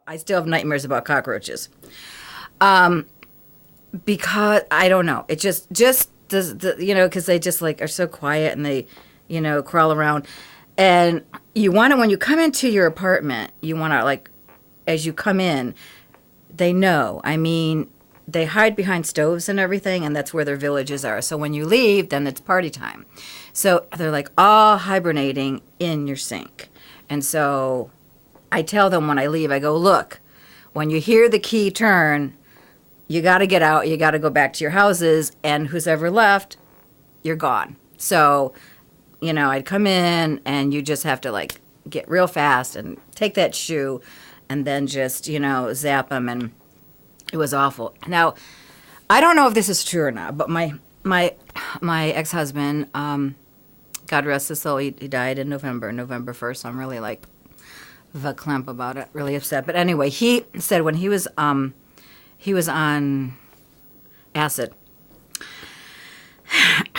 I still have nightmares about cockroaches. Because I don't know. It just does because they just like are so quiet and they, crawl around. And you want to when you come into your apartment, you want to like as you come in, they know. I mean, they hide behind stoves and everything, and that's where their villages are. So when you leave, then it's party time. So they're like all hibernating in your sink. And so I tell them when I leave, I go, look, when you hear the key turn, you got to get out, you got to go back to your houses, and who's ever left, you're gone. So, I'd come in, and you just have to, like, get real fast and take that shoe and then just, zap them, and it was awful. Now, I don't know if this is true or not, but my ex-husband, God rest his soul, he died in November 1st, so I'm really, like, verklempt about it, really upset. But anyway, he said when he was on acid,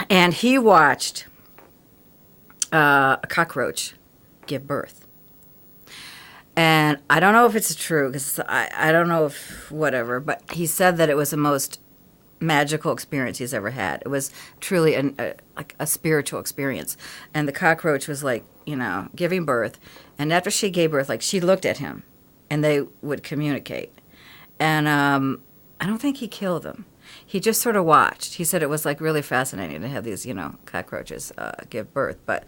and he watched a cockroach give birth. And I don't know if it's true, because I don't know if whatever, but he said that it was the most magical experience he's ever had. It was truly like a spiritual experience. And the cockroach was like, giving birth. And after she gave birth, like she looked at him and they would communicate. And I don't think he killed them. He just sort of watched. He said it was like really fascinating to have these, cockroaches give birth. But,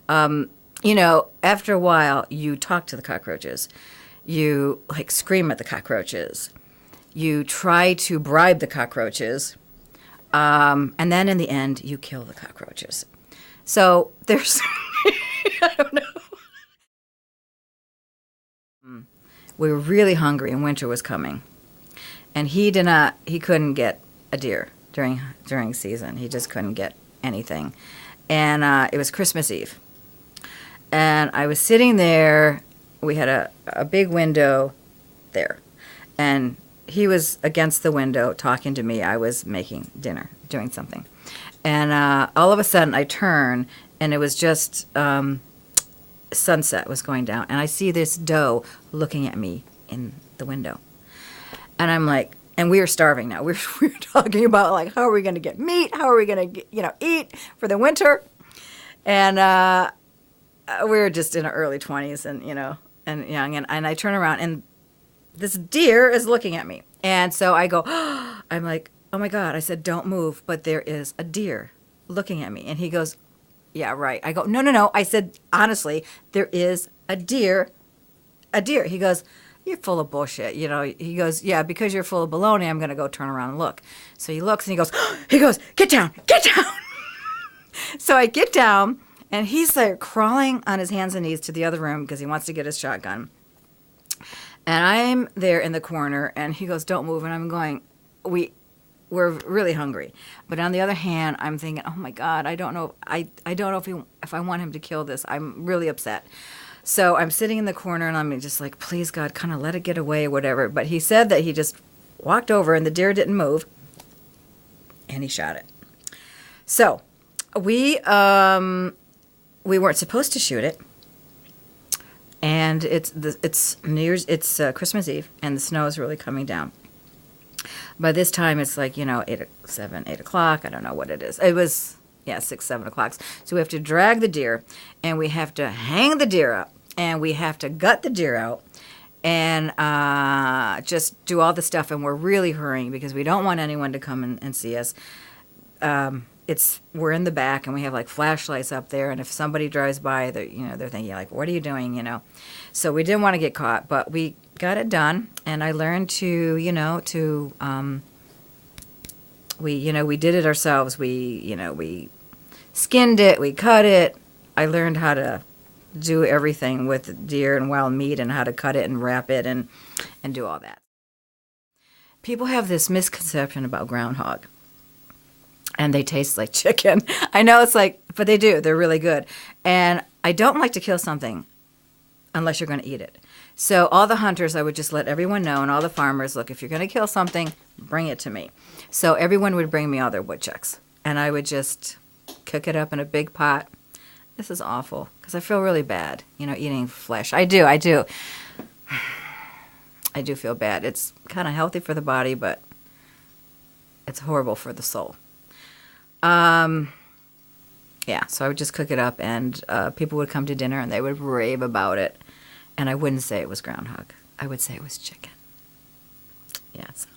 after a while, you talk to the cockroaches. You like scream at the cockroaches. You try to bribe the cockroaches. And then in the end, you kill the cockroaches. So there's, I don't know. We were really hungry and winter was coming. And he couldn't get a deer during season. He just couldn't get anything. And it was Christmas Eve. And I was sitting there. We had a big window there. And he was against the window talking to me. I was making dinner, doing something. And all of a sudden I turn, and it was just sunset was going down. And I see this doe looking at me in the window. And I'm like, and we were starving now. We were talking about, like, how are we going to get meat? How are we going to, eat for the winter? And we were just in our early 20s and, and young. And I turn around, and this deer is looking at me. And so I go, I'm like, oh, my God. I said, don't move, but there is a deer looking at me. And he goes, yeah, right. I go, no. I said, honestly, there is a deer. He goes, you're full of bullshit. He goes, yeah, because you're full of baloney, I'm going to go turn around and look. So he looks and he goes, get down. So I get down, and he's like crawling on his hands and knees to the other room because he wants to get his shotgun. And I'm there in the corner, and he goes, don't move. And I'm going, we're really hungry. But on the other hand, I'm thinking, oh my God, I don't know. I don't know if I want him to kill this. I'm really upset. So I'm sitting in the corner, and I'm just like, please, God, kind of let it get away or whatever. But he said that he just walked over, and the deer didn't move, and he shot it. So we weren't supposed to shoot it, and it's Christmas Eve, and the snow is really coming down. By this time, it's like 8 o'clock. I don't know what it is. It was 6, 7 o'clock. So we have to drag the deer, and we have to hang the deer up, and we have to gut the deer out, and just do all the stuff. And we're really hurrying because we don't want anyone to come and see us. We're in the back, and we have like flashlights up there. And if somebody drives by, they're thinking like, "What are you doing?" So we didn't want to get caught, but we got it done. And I learned to we did it ourselves. We skinned it, we cut it. I learned how to do everything with deer and wild meat, and how to cut it and wrap it and do all that. People have this misconception about groundhog, and they taste like chicken. I know it's like, but they do. They're really good. And I don't like to kill something unless you're going to eat it. So all the hunters, I would just let everyone know, and all the farmers, look, if you're going to kill something, bring it to me. So everyone would bring me all their woodchucks, and I would just cook it up in a big pot. This is awful because I feel really bad, eating flesh. I do. I do feel bad. It's kind of healthy for the body, but it's horrible for the soul. Yeah, so I would just cook it up, and people would come to dinner, and they would rave about it. And I wouldn't say it was groundhog. I would say it was chicken. Yeah, so